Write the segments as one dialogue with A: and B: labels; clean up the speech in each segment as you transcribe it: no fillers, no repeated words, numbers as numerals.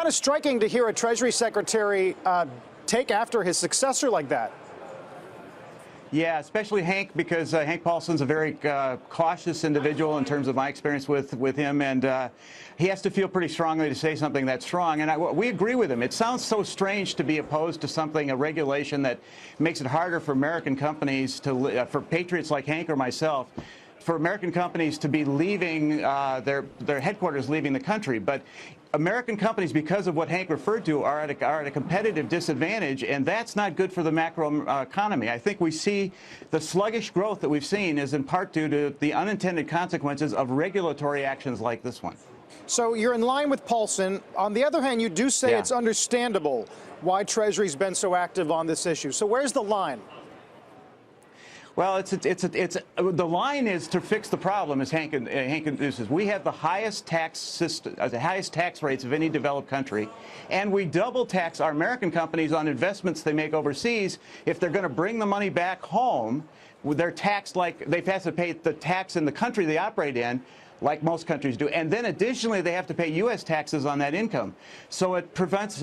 A: kind of striking to hear a Treasury Secretary take after his successor like that.
B: Yeah, especially Hank, because Hank Paulson's a very cautious individual in terms of my experience with him, and he has to feel pretty strongly to say something that's strong. And we agree with him. It sounds so strange to be opposed to something, a regulation that makes it harder for American companies to, for patriots like Hank or myself, for American companies to be leaving their headquarters, leaving the country. But American companies, because of what Hank referred to, are at a competitive disadvantage, and that's not good for the macro economy. I think we see the sluggish growth that we've seen is in part due to the unintended consequences of regulatory actions like this one.
A: So you're in line with Paulson. On the other hand, you do say it's understandable why Treasury's been so active on this issue. So where's the line?
B: Well, the line is to fix the problem, as Hank introduces. We have the highest tax system, the highest tax rates of any developed country, and we double tax our American companies on investments they make overseas. If they're going to bring the money back home, they're taxed like they have to pay the tax in the country they operate in, like most countries do, and then additionally they have to pay U.S. taxes on that income. So it prevents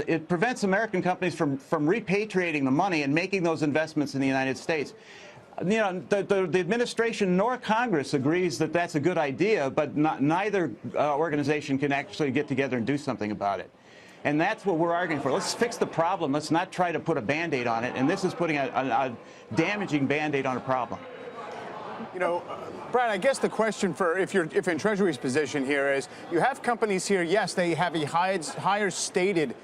B: American companies from repatriating the money and making those investments in the United States. You know, the administration nor Congress agrees that that's a good idea, but neither organization can actually get together and do something about it. And that's what we're arguing for. Let's fix the problem. Let's not try to put a Band-Aid on it. And this is putting a damaging Band-Aid on a problem.
C: You know, Brad, I guess the question for if in Treasury's position here is you have companies here, yes, they have a higher stated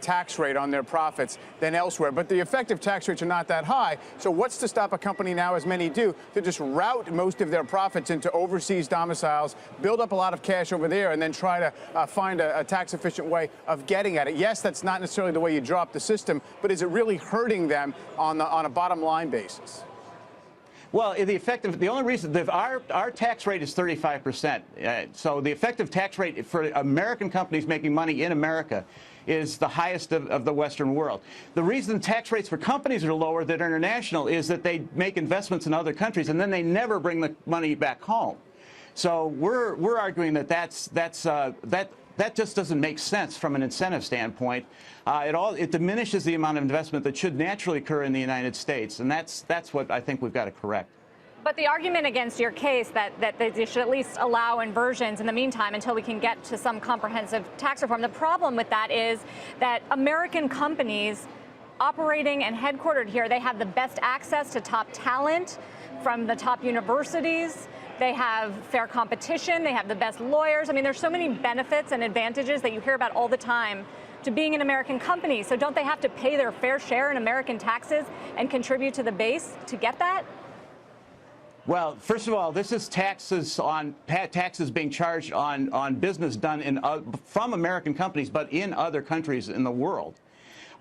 C: tax rate on their profits than elsewhere, but the effective tax rates are not that high. So what's to stop a company now, as many do, to just route most of their profits into overseas domiciles, build up a lot of cash over there, and then try to find a tax-efficient way of getting at it? Yes, that's not necessarily the way you drop the system, but is it really hurting them on a bottom-line basis?
B: Well, the only reason our tax rate is 35%. So the effective tax rate for American companies making money in America is the highest of the Western world. The reason tax rates for companies are lower than international is that they make investments in other countries and then they never bring the money back home. So we're arguing that that just doesn't make sense from an incentive standpoint. It diminishes the amount of investment that should naturally occur in the United States, and that's what I think we've got to correct.
D: But the argument against your case that they should at least allow inversions in the meantime until we can get to some comprehensive tax reform, the problem with that is that American companies operating and headquartered here, they have the best access to top talent from the top universities. They have fair competition. They have the best lawyers. I mean, there's so many benefits and advantages that you hear about all the time to being an American company. So don't they have to pay their fair share in American taxes and contribute to the base to get that?
B: Well, first of all, this is taxes being charged on business done from American companies, but in other countries in the world.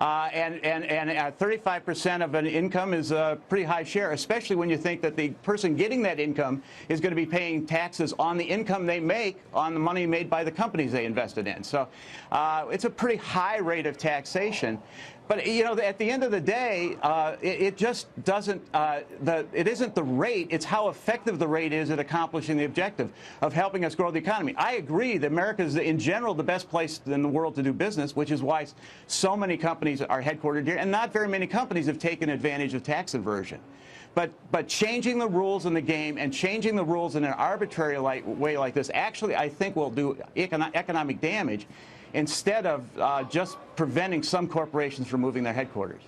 B: And 35% of an income is a pretty high share, especially when you think that the person getting that income is going to be paying taxes on the income they make on the money made by the companies they invested in. So it's a pretty high rate of taxation. But, you know, at the end of the day, it just doesn't, it isn't the rate, it's how effective the rate is at accomplishing the objective of helping us grow the economy. I agree that America is, in general, the best place in the world to do business, which is why so many companies are headquartered here, and not very many companies have taken advantage of tax inversion. But changing the rules in the game and changing the rules in an arbitrary way like this actually, I think, will do economic damage instead of just preventing some corporations from moving their headquarters.